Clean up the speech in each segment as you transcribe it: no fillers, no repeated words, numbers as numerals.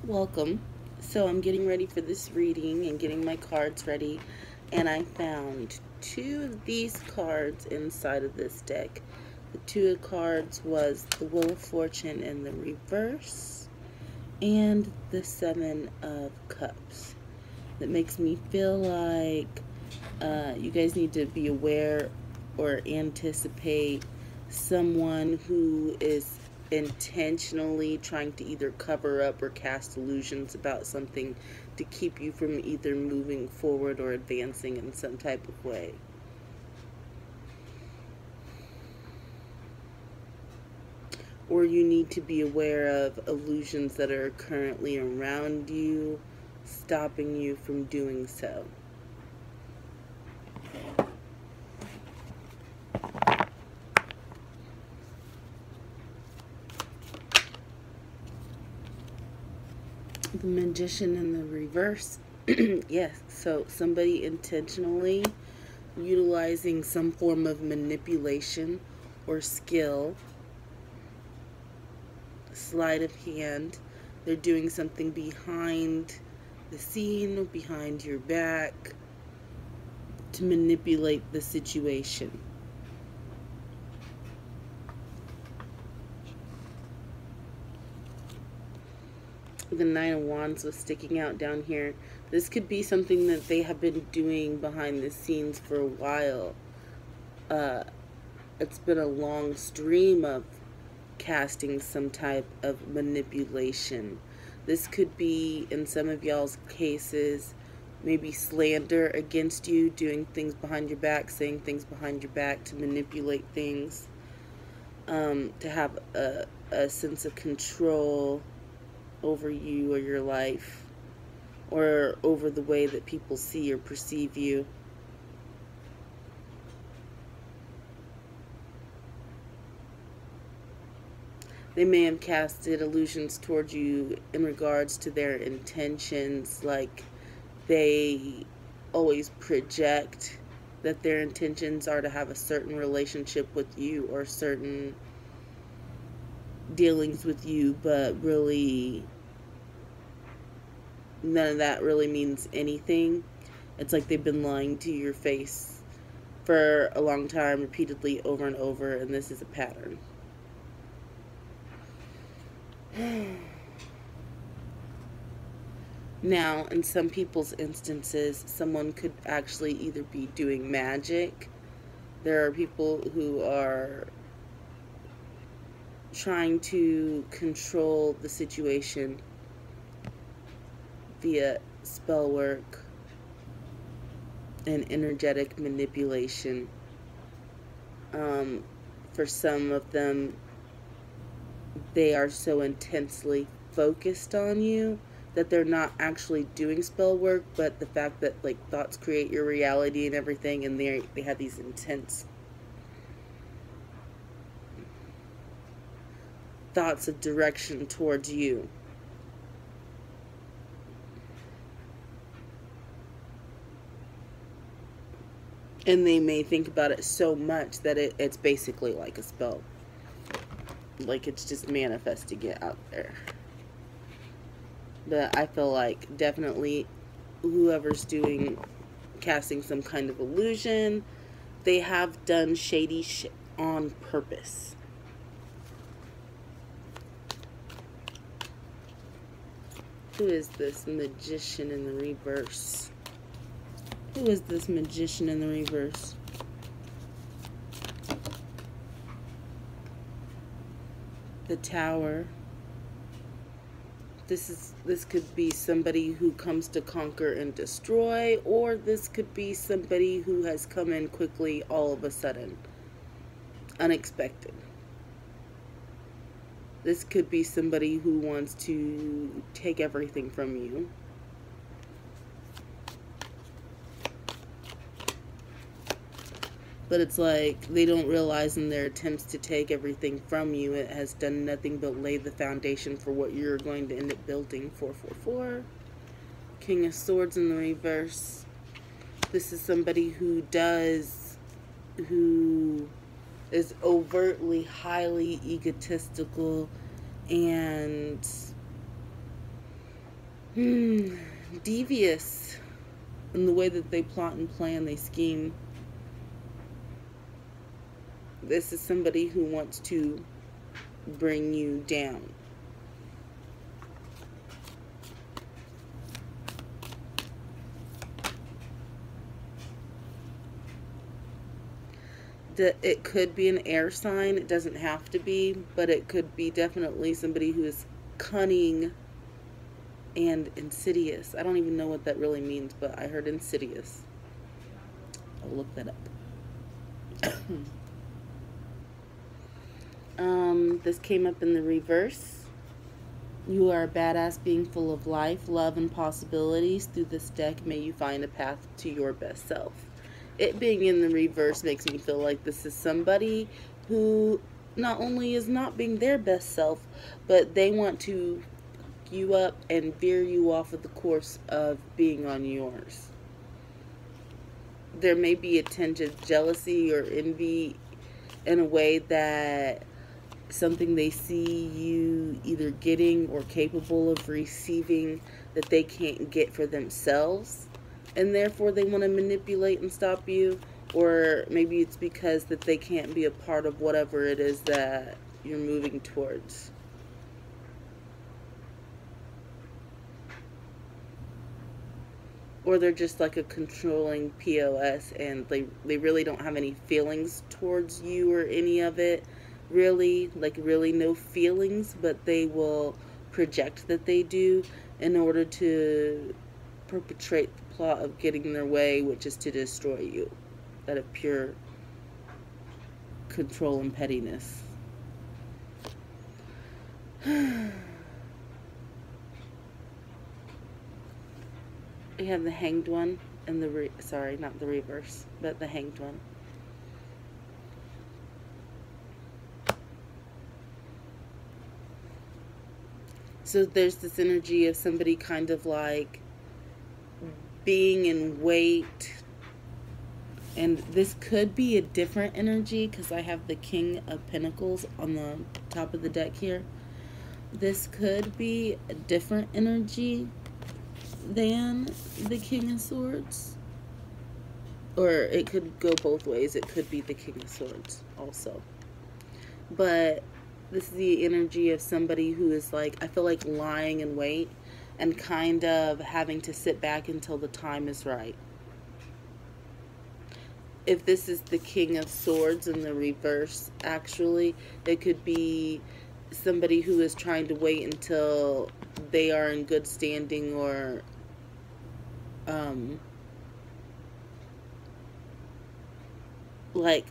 Welcome. So I'm getting ready for this reading and getting my cards ready, and I found two of these cards inside of this deck. The two of cards was the Wheel of Fortune in the reverse and the Seven of Cups. That makes me feel like you guys need to be aware or anticipate someone who is intentionally trying to either cover up or cast illusions about something to keep you from either moving forward or advancing in some type of way. Or you need to be aware of illusions that are currently around you, stopping you from doing so. The Magician in the reverse. Yes, so somebody intentionally utilizing some form of manipulation or skill, sleight of hand. They're doing something behind the scene, behind your back, to manipulate the situation. The Nine of Wands was sticking out down here. This could be something that they have been doing behind the scenes for a while. It's been a long stream of casting some type of manipulation. This could be, in some of y'all's cases, maybe slander against you, doing things behind your back, saying things behind your back to manipulate things, to have a sense of control over you or your life, or over the way that people see or perceive you. They may have casted illusions towards you in regards to their intentions, like they always project that their intentions are to have a certain relationship with you or certain dealings with you, but really none of that really means anything. It's like they've been lying to your face for a long time, repeatedly, over and over, and this is a pattern. Now, in some people's instances, someone could actually either be doing magic. There are people who are trying to control the situation via spell work and energetic manipulation. For some of them, they are so intensely focused on you that they're not actually doing spell work, but the fact that like thoughts create your reality and everything, and they have these intense thoughts of direction towards you. And they may think about it so much that it's basically like a spell. Like it's just manifesting it out there. But I feel like definitely whoever's casting some kind of illusion, they have done shady shit on purpose. Who is this Magician in the reverse? Who is this Magician in the reverse? The Tower. This could be somebody who comes to conquer and destroy, or this could be somebody who has come in quickly all of a sudden. Unexpected. This could be somebody who wants to take everything from you. But it's like they don't realize in their attempts to take everything from you, it has done nothing but lay the foundation for what you're going to end up building. 444. King of Swords in the reverse. This is somebody who is overtly highly egotistical and Devious in the way that they plot and plan, they scheme. This is somebody who wants to bring you down. It could be an air sign. It doesn't have to be, but it could be definitely somebody who is cunning and insidious. I don't even know what that really means, but I heard insidious. I'll look that up. This came up in the reverse. You are a badass being full of life, love, and possibilities. Through this deck, may you find a path to your best self. It being in the reverse makes me feel like this is somebody who not only is not being their best self, but they want to fuck you up and veer you off of the course of being on yours. There may be a tinge of jealousy or envy in a way that something they see you either getting or capable of receiving that they can't get for themselves, and therefore they want to manipulate and stop you. Or maybe it's because that they can't be a part of whatever it is that you're moving towards. Or they're just like a controlling POS, and they really don't have any feelings towards you or any of it. Really, like really no feelings, but they will project that they do in order to perpetrate the plot of getting their way, which is to destroy you, out of pure control and pettiness. We have the Hanged One and the sorry, not the reverse, but the Hanged One. So there's this energy of somebody kind of like being in wait. And this could be a different energy because I have the King of Pentacles on the top of the deck here. This could be a different energy than the King of Swords. Or it could go both ways. It could be the King of Swords also. But this is the energy of somebody who is like, I feel like lying in wait and kind of having to sit back until the time is right. If this is the King of Swords in the reverse, actually, it could be somebody who is trying to wait until they are in good standing, or like,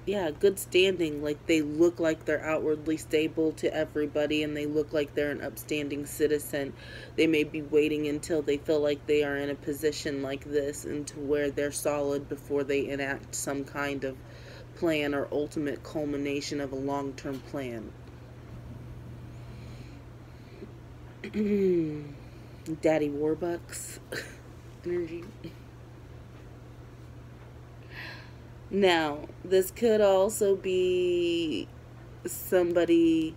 yeah, good standing. Like they look like they're outwardly stable to everybody and they look like they're an upstanding citizen. They may be waiting until they feel like they are in a position like this and to where they're solid before they enact some kind of plan or ultimate culmination of a long-term plan. Daddy Warbucks energy. Now, this could also be somebody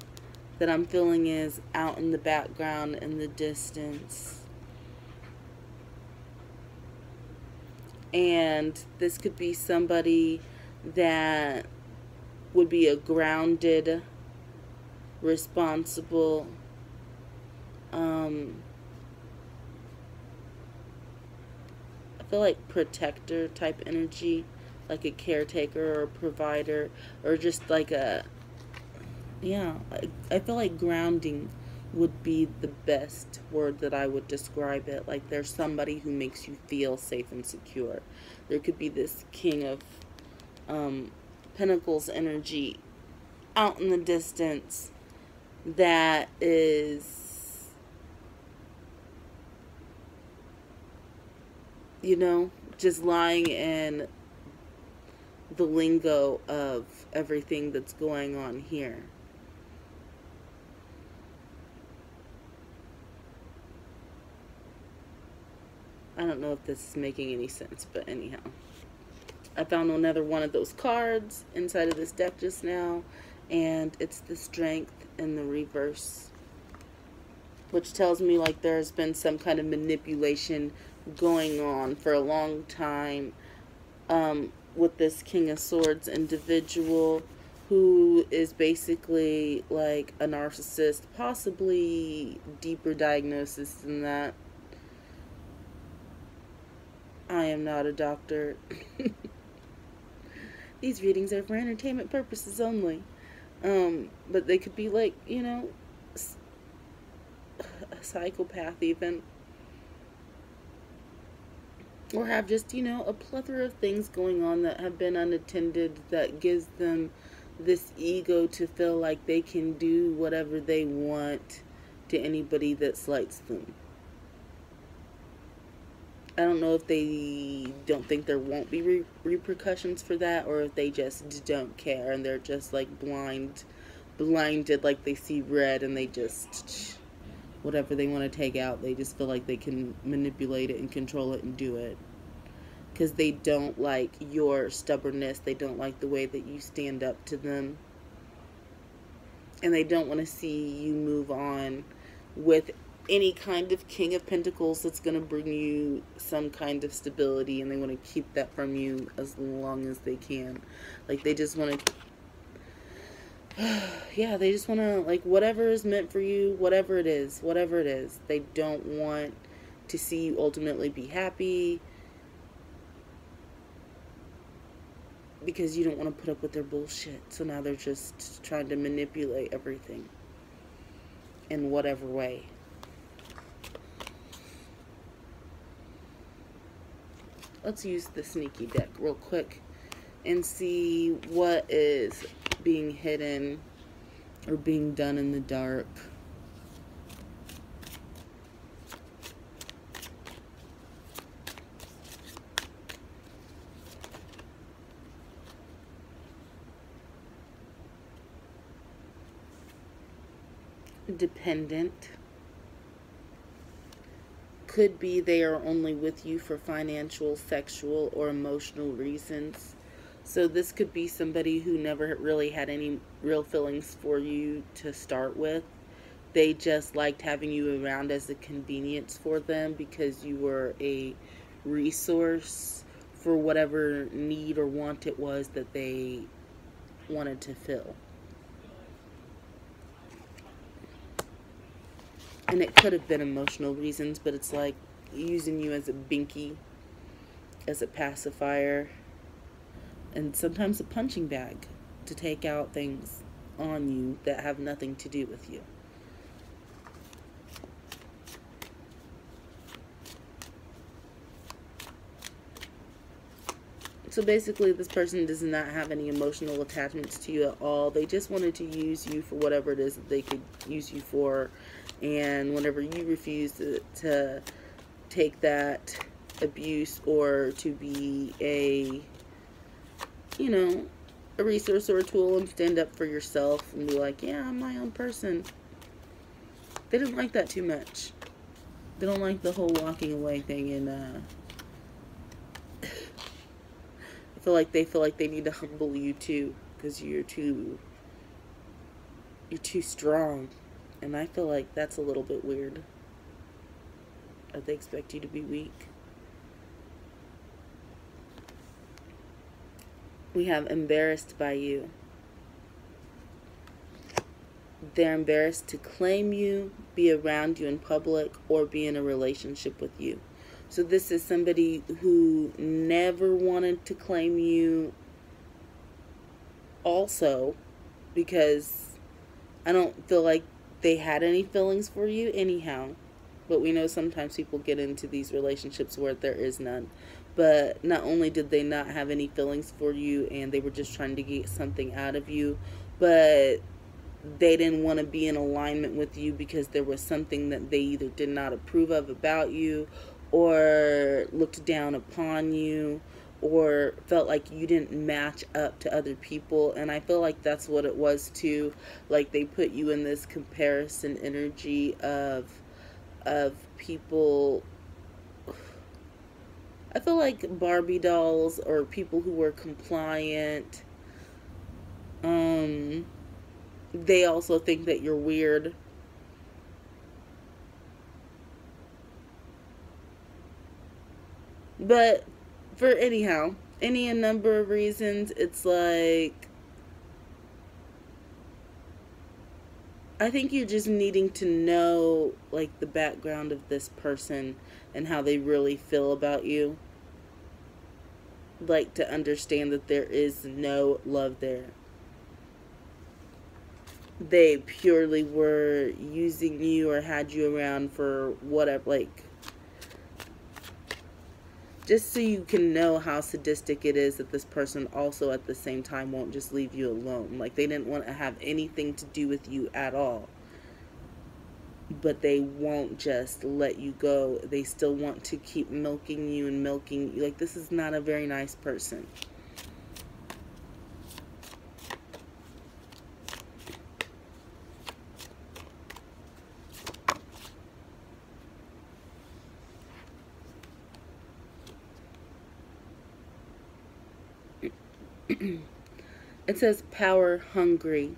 that I'm feeling is out in the background in the distance. And this could be somebody that would be a grounded, responsible, I feel like protector type energy, like a caretaker or a provider, or just like a, yeah, I feel like grounding would be the best word that I would describe it. Like there's somebody who makes you feel safe and secure. There could be this King of Pentacles energy out in the distance that is, you know, just lying in the lingo of everything that's going on here. I don't know if this is making any sense, but anyhow. I found another one of those cards inside of this deck just now, and it's the Strength in the reverse. which tells me like there's been some kind of manipulation going on for a long time, with this King of Swords individual, who is basically like a narcissist, possibly deeper diagnosis than that. I am not a doctor. These readings are for entertainment purposes only. But they could be like, a psychopath even. Or have just, a plethora of things going on that have been unattended that gives them this ego to feel like they can do whatever they want to anybody that slights them. I don't know if they don't think there won't be repercussions for that, or if they just don't care and they're just like blinded, like they see red and they just, whatever they want to take out, they just feel like they can manipulate it and control it and do it. Because they don't like your stubbornness, they don't like the way that you stand up to them, and they don't want to see you move on with any kind of King of Pentacles that's going to bring you some kind of stability, and they want to keep that from you as long as they can. Like, they just want to, yeah, they just want to, like, whatever is meant for you, whatever it is, they don't want to see you ultimately be happy, because you don't want to put up with their bullshit. So now they're just trying to manipulate everything in whatever way. Let's use the sneaky deck real quick and see what is being hidden or being done in the dark. Dependent. Could be they are only with you for financial, sexual, or emotional reasons. So this could be somebody who never really had any real feelings for you to start with. They just liked having you around as a convenience for them because you were a resource for whatever need or want it was that they wanted to fill. And it could have been emotional reasons, but it's like using you as a binky, as a pacifier, and sometimes a punching bag to take out things on you that have nothing to do with you. So basically, this person does not have any emotional attachments to you at all. They just wanted to use you for whatever it is that they could use you for. And whenever you refuse to take that abuse or to be a resource or a tool and stand up for yourself and be like, yeah, I'm my own person. They didn't like that too much. They don't like the whole walking away thing, and they feel like they need to humble you too, because you're too strong. And I feel like that's a little bit weird. That they expect you to be weak. We have embarrassed by you. They're embarrassed to claim you, be around you in public, or be in a relationship with you. So this is somebody who never wanted to claim you also, because I don't feel like they had any feelings for you anyhow. But we know sometimes people get into these relationships where there is none. But not only did they not have any feelings for you and they were just trying to get something out of you, but they didn't want to be in alignment with you because there was something that they either did not approve of about you, or looked down upon you, or felt like you didn't match up to other people. And I feel like that's what it was too. Like, they put you in this comparison energy of people. I feel like Barbie dolls, or people who were compliant. They also think that you're weird. But for anyhow, any a number of reasons, it's like, I think you're just needing to know, like, the background of this person and how they really feel about you. Like, to understand that there is no love there. They purely were using you or had you around for whatever, like, just so you can know how sadistic it is that this person also at the same time won't just leave you alone. Like, they didn't want to have anything to do with you at all, but they won't just let you go. They still want to keep milking you and milking you. Like, this is not a very nice person. It says power hungry.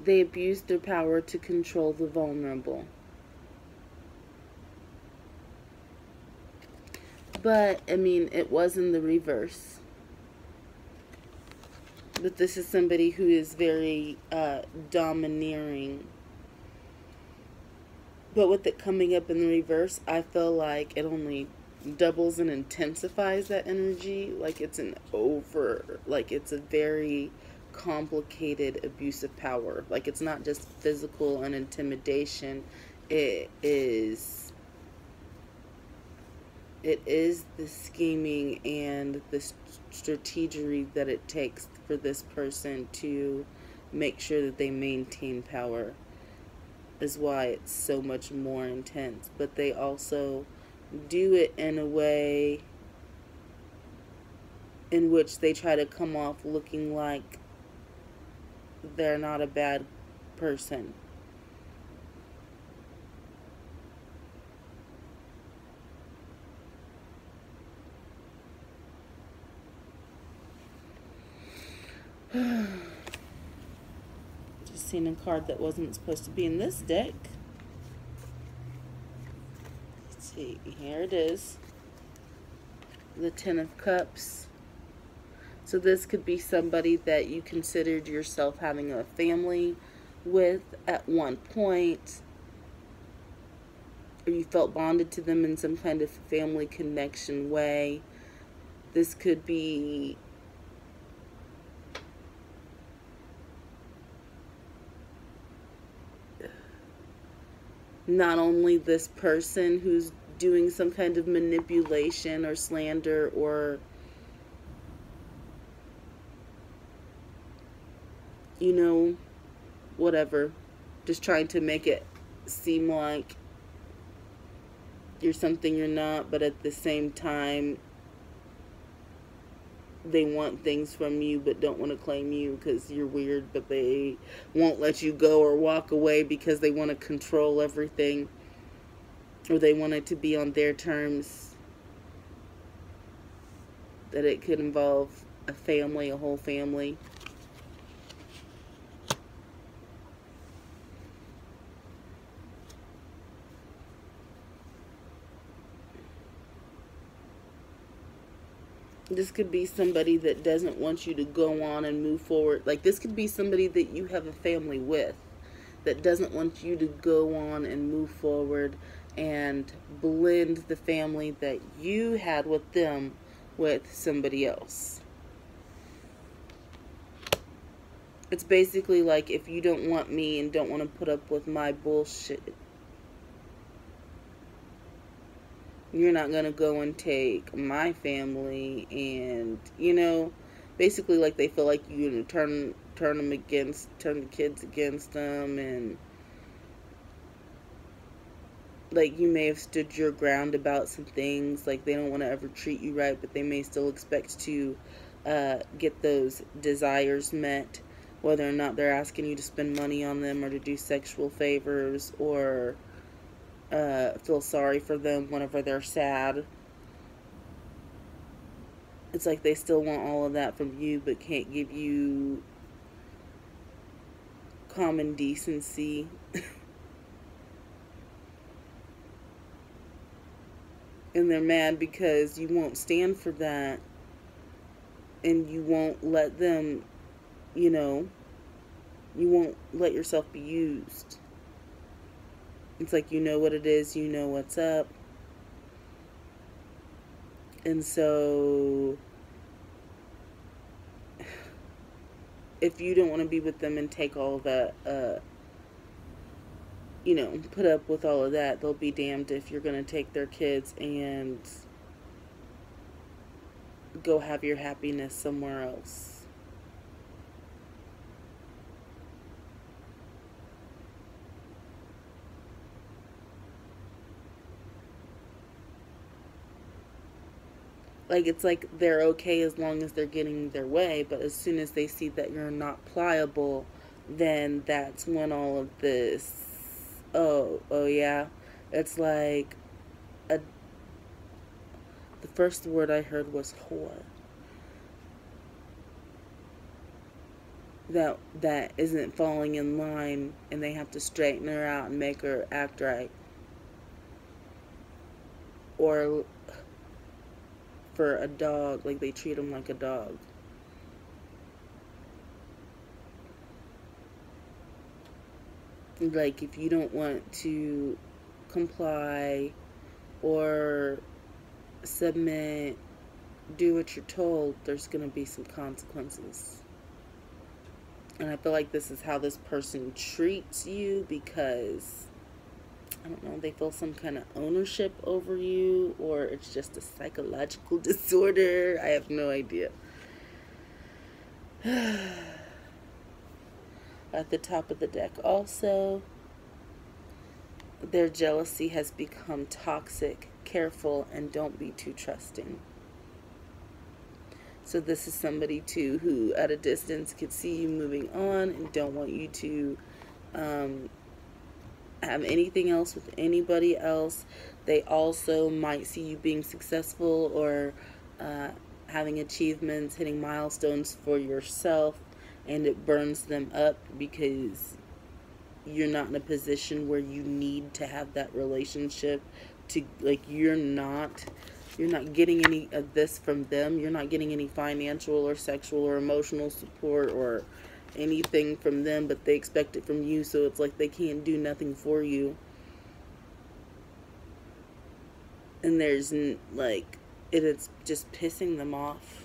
They abuse their power to control the vulnerable. But, I mean, it was in the reverse. But this is somebody who is very domineering. But with it coming up in the reverse, I feel like it only doubles and intensifies that energy. Like, it's it's a very complicated abuse of power. Like, it's not just physical and intimidation. It is the scheming and the strategery that it takes for this person to make sure that they maintain power is why it's so much more intense. But they also do it in a way in which they try to come off looking like they're not a bad person. Just seen a card that wasn't supposed to be in this deck. Let's see, here it is. The Ten of Cups. So this could be somebody that you considered yourself having a family with at one point, or you felt bonded to them in some kind of family connection way. This could be not only this person who's doing some kind of manipulation or slander or, you know, whatever, just trying to make it seem like you're something you're not, but at the same time they want things from you but don't want to claim you because you're weird, but they won't let you go or walk away because they want to control everything, or they want it to be on their terms. That it could involve a family, a whole family. This could be somebody that doesn't want you to go on and move forward. Like, this could be somebody that you have a family with that doesn't want you to go on and move forward and blend the family that you had with them with somebody else. It's basically like, if you don't want me and don't want to put up with my bullshit, you're not going to go and take my family. And, you know, basically like they feel like you're going to turn the kids against them, and like you may have stood your ground about some things. Like, they don't want to ever treat you right, but they may still expect to get those desires met, whether or not they're asking you to spend money on them or to do sexual favors or feel sorry for them whenever they're sad. It's like they still want all of that from you, but can't give you common decency. And they're mad because you won't stand for that, and you won't let them, you know, you won't let yourself be used. It's like, you know what it is, you know what's up. And so if you don't want to be with them and take all that, you know, put up with all of that, they'll be damned if you're going to take their kids and go have your happiness somewhere else. Like, it's like they're okay as long as they're getting their way, but as soon as they see that you're not pliable, then that's when all of this, oh yeah, it's like a, the first word I heard was whore. That isn't falling in line, and they have to straighten her out and make her act right. Or for a dog, like they treat them like a dog. Like, if you don't want to comply or submit, do what you're told, there's going to be some consequences. And I feel like this is how this person treats you, because, I don't know, they feel some kind of ownership over you, or it's just a psychological disorder. I have no idea. At the top of the deck also, their jealousy has become toxic. Careful and don't be too trusting. So this is somebody too who at a distance could see you moving on and don't want you to have anything else with anybody else. They also might see you being successful or having achievements, hitting milestones for yourself, and it burns them up because you're not in a position where you need to have that relationship to, like, you're not getting any of this from them. You're not getting any financial or sexual or emotional support or anything from them, but they expect it from you, so it's like they can't do nothing for you. And there's, like, it's just pissing them off.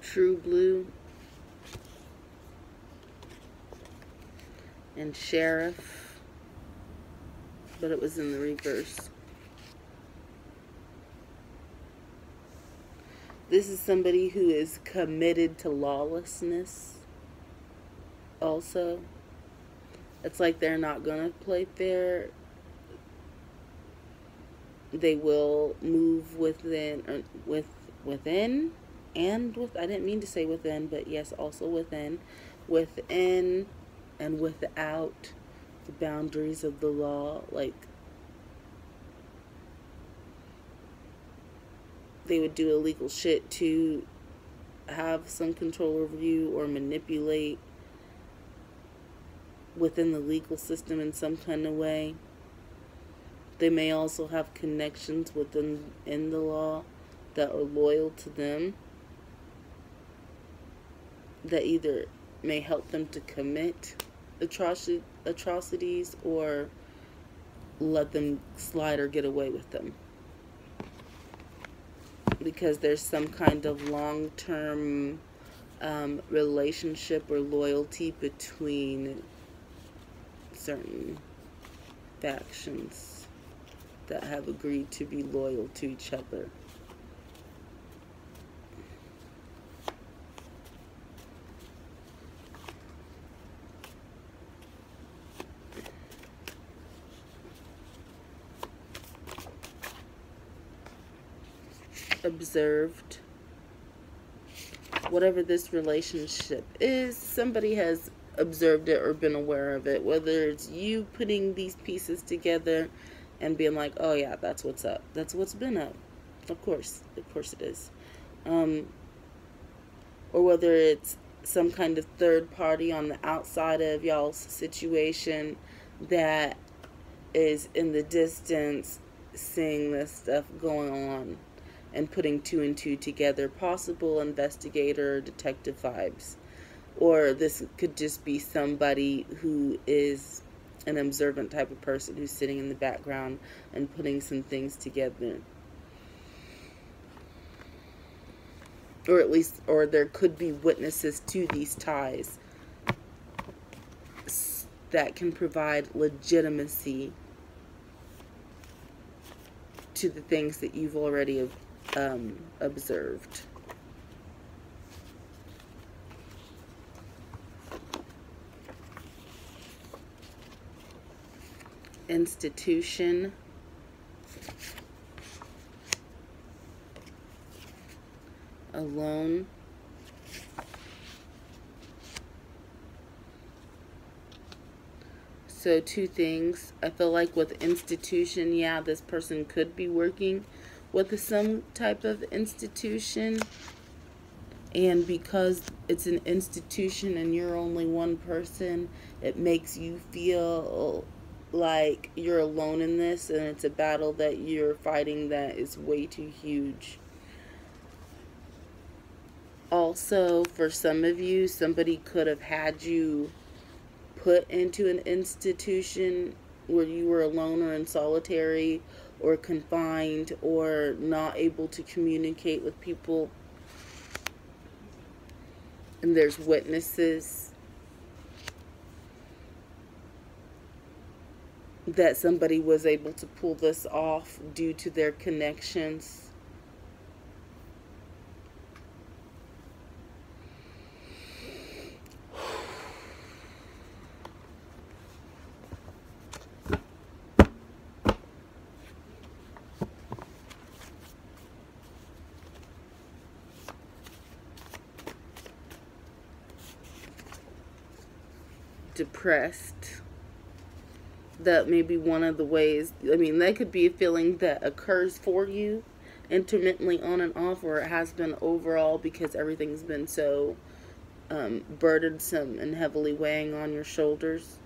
True Blue and Sheriff, but it was in the reverse. This is somebody who is committed to lawlessness also. It's like they're not gonna play fair. They will move within, and with, I didn't mean to say within, but yes, also within and without the boundaries of the law. Like, they would do illegal shit to have some control over you or manipulate within the legal system in some kind of way. They may also have connections in the law that are loyal to them, that either may help them to commit atrocities or let them slide or get away with them. Because there's some kind of long-term relationship or loyalty between certain factions that have agreed to be loyal to each other. observed. Whatever this relationship is, somebody has observed it or been aware of it. Whether it's you putting these pieces together and being like, oh yeah, that's what's up. That's what's been up. Of course it is. Or whether it's some kind of third party on the outside of y'all's situation that is in the distance seeing this stuff going on and putting two and two together. Possible investigator or detective vibes. Or this could just be somebody who is an observant type of person who's sitting in the background and putting some things together. Or at least, or there could be witnesses to these ties that can provide legitimacy to the things that you've already observed. Institution. Alone. So two things. I feel like with institution, yeah, this person could be working with some type of institution. And because it's an institution and you're only one person, it makes you feel like you're alone in this, and it's a battle that you're fighting that is way too huge. Also, for some of you, somebody could have had you put into an institution where you were alone or in solitary or confined or not able to communicate with people. And there's witnesses that somebody was able to pull this off due to their connections. Depressed. That may be one of the ways. I mean, that could be a feeling that occurs for you intermittently on and off, or it has been overall because everything's been so burdensome and heavily weighing on your shoulders.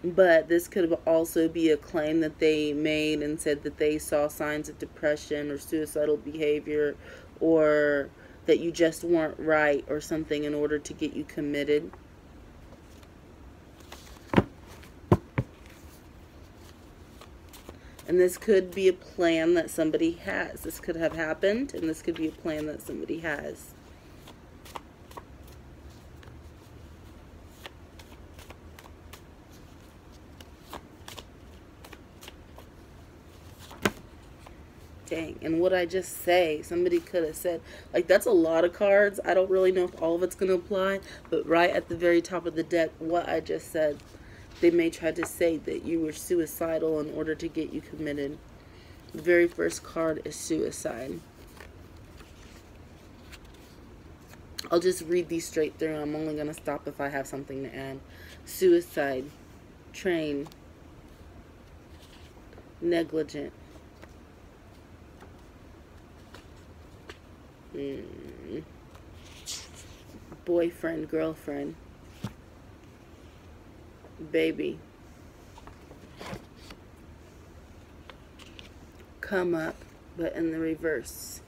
But this could also be a claim that they made and said that they saw signs of depression or suicidal behavior, or that you just weren't right or something in order to get you committed. And this could be a plan that somebody has. This could have happened, and this could be a plan that somebody has. Dang, and what I just say, somebody could have said, like, that's a lot of cards. I don't really know if all of it's going to apply, but right at the very top of the deck, what I just said, they may try to say that you were suicidal in order to get you committed. The very first card is suicide. I'll just read these straight through. I'm only going to stop if I have something to add. Suicide. Train. Negligent. Boyfriend, girlfriend. Baby. Come up, but in the reverse.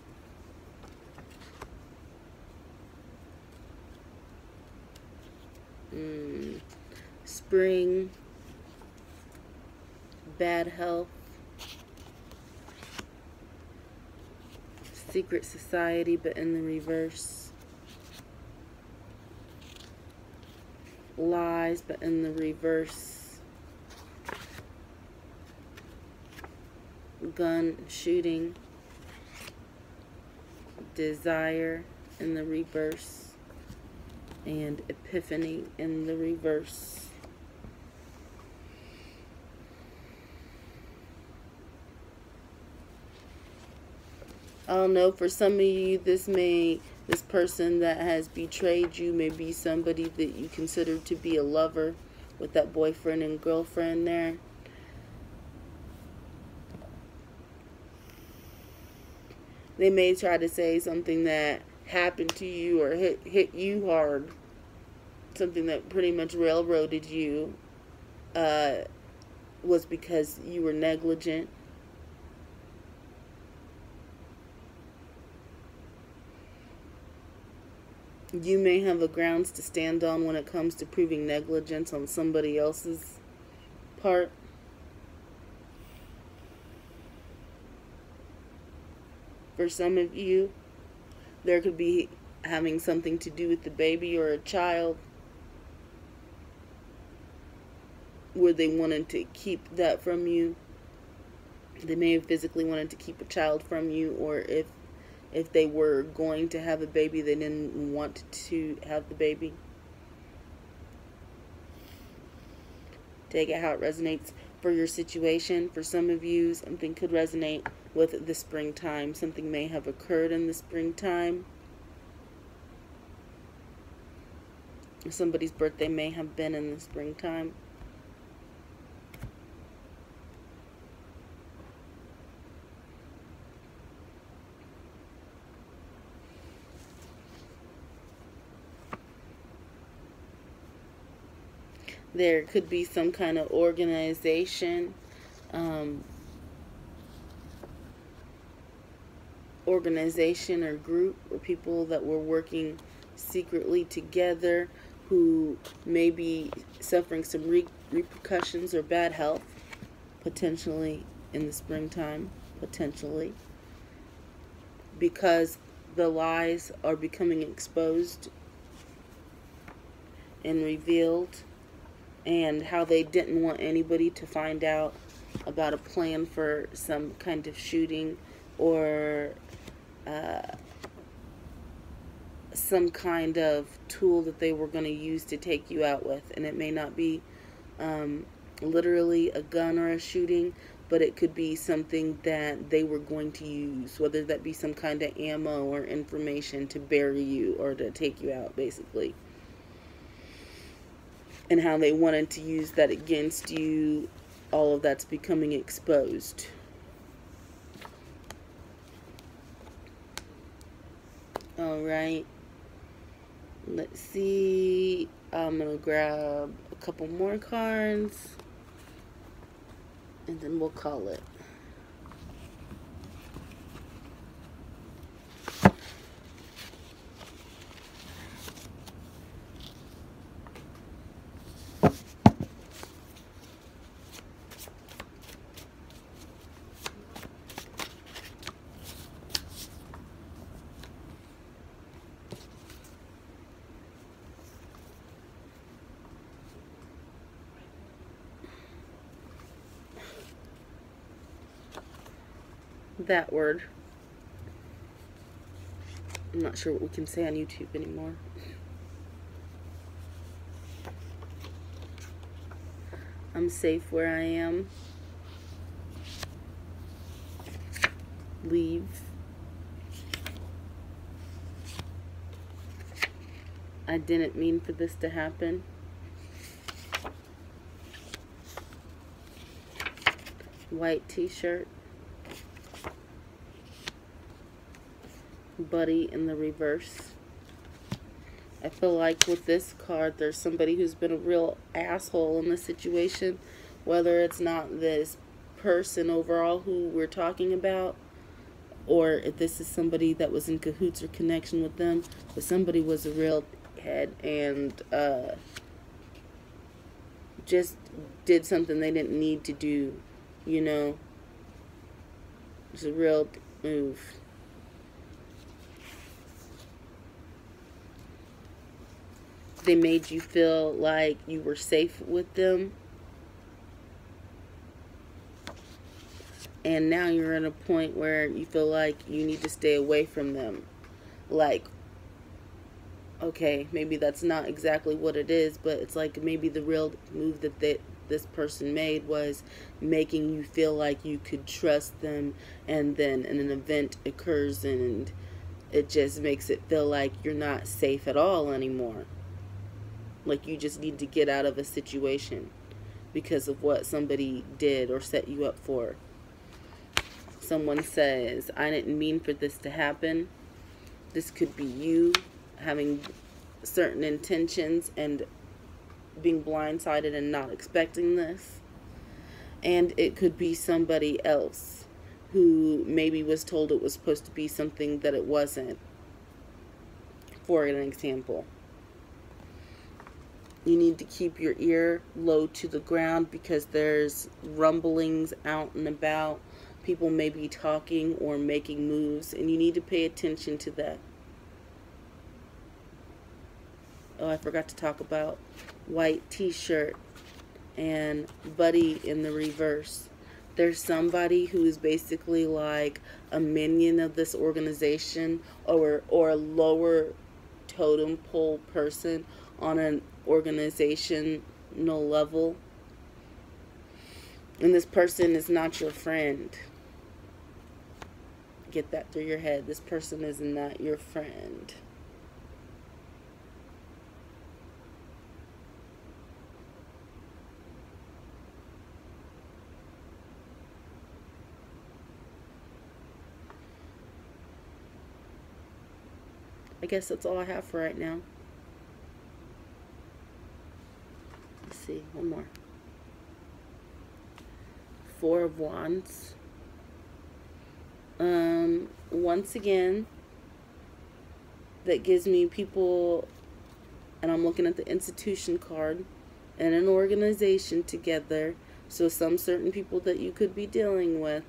Spring. Bad health. Secret society, but in the reverse. Lies, but in the reverse. Gun, shooting. Desire in the reverse. And epiphany in the reverse. I don't know, for some of you, this person that has betrayed you may be somebody that you consider to be a lover, with that boyfriend and girlfriend there. They may try to say something that happened to you or hit you hard, something that pretty much railroaded you, was because you were negligent. You may have a grounds to stand on when it comes to proving negligence on somebody else's part. For some of you, there could be having something to do with the baby or a child, where they wanted to keep that from you. They may have physically wanted to keep a child from you, or if they were going to have a baby, they didn't want to have the baby. Take it how it resonates for your situation. For some of you, something could resonate with the springtime. Something may have occurred in the springtime. Somebody's birthday may have been in the springtime. There could be some kind of organization, or group, or people that were working secretly together who may be suffering some repercussions or bad health, potentially in the springtime, potentially, because the lies are becoming exposed and revealed, and how they didn't want anybody to find out about a plan for some kind of shooting, or some kind of tool that they were going to use to take you out with. And it may not be literally a gun or a shooting, but it could be something that they were going to use, whether that be some kind of ammo or information to bury you or to take you out, basically. And how they wanted to use that against you, all of that's becoming exposed. Alright. Let's see. I'm going to grab a couple more cards, and then we'll call it. That word. I'm not sure what we can say on YouTube anymore. I'm safe where I am. Leave. I didn't mean for this to happen. White t-shirt. Buddy in the reverse. I feel like with this card, there's somebody who's been a real asshole in this situation, whether it's not this person overall who we're talking about, or if this is somebody that was in cahoots or connection with them, but somebody was a real head and just did something they didn't need to do, you know. It's a real move. They made you feel like you were safe with them, and now you're at a point where you feel like you need to stay away from them. Like, okay, maybe that's not exactly what it is, but it's like maybe the real move that this person made was making you feel like you could trust them, and then an event occurs and it just makes it feel like you're not safe at all anymore. Like you just need to get out of a situation because of what somebody did or set you up for. Someone says, I didn't mean for this to happen. This could be you having certain intentions and being blindsided and not expecting this. And it could be somebody else who maybe was told it was supposed to be something that it wasn't. For an example, you need to keep your ear low to the ground because there's rumblings out and about. People may be talking or making moves, and you need to pay attention to that. Oh, I forgot to talk about white t-shirt and Buddy in the reverse. There's somebody who is basically like a minion of this organization, or a lower totem pole person on an organizational level. And this person is not your friend. Get that through your head. This person is not your friend. I guess that's all I have for right now. Let's see, one more. Four of Wands. Once again, that gives me people, and I'm looking at the institution card, and an organization together. So some certain people that you could be dealing with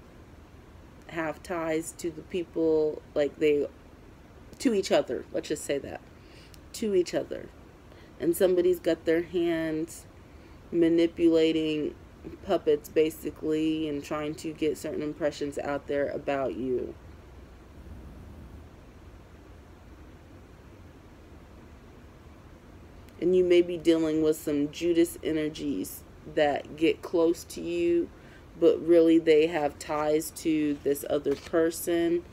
have ties to the people, like to each other. Let's just say that. To each other. And somebody's got their hands manipulating puppets basically and trying to get certain impressions out there about you. And you may be dealing with some Judas energies that get close to you, but really they have ties to this other person,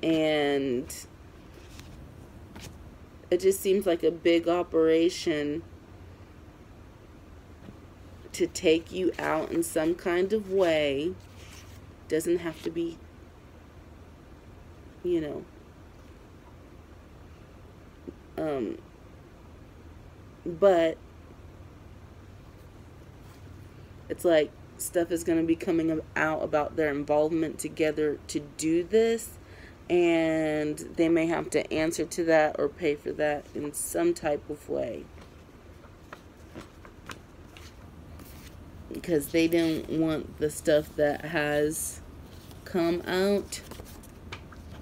and it just seems like a big operation to take you out in some kind of way. Doesn't have to be, but it's like stuff is going to be coming out about their involvement together to do this, and they may have to answer to that or pay for that in some type of way, because they didn't want the stuff that has come out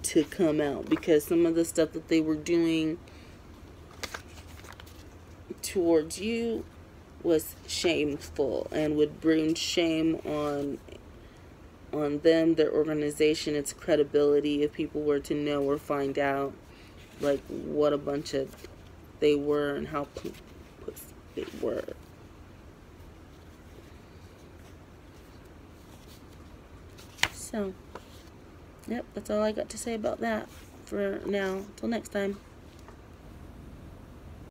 to come out, because some of the stuff that they were doing towards you was shameful and would bring shame on them, their organization, its credibility, if people were to know or find out like what a bunch of they were and how pussy they were. So, yep, that's all I got to say about that for now. Till next time.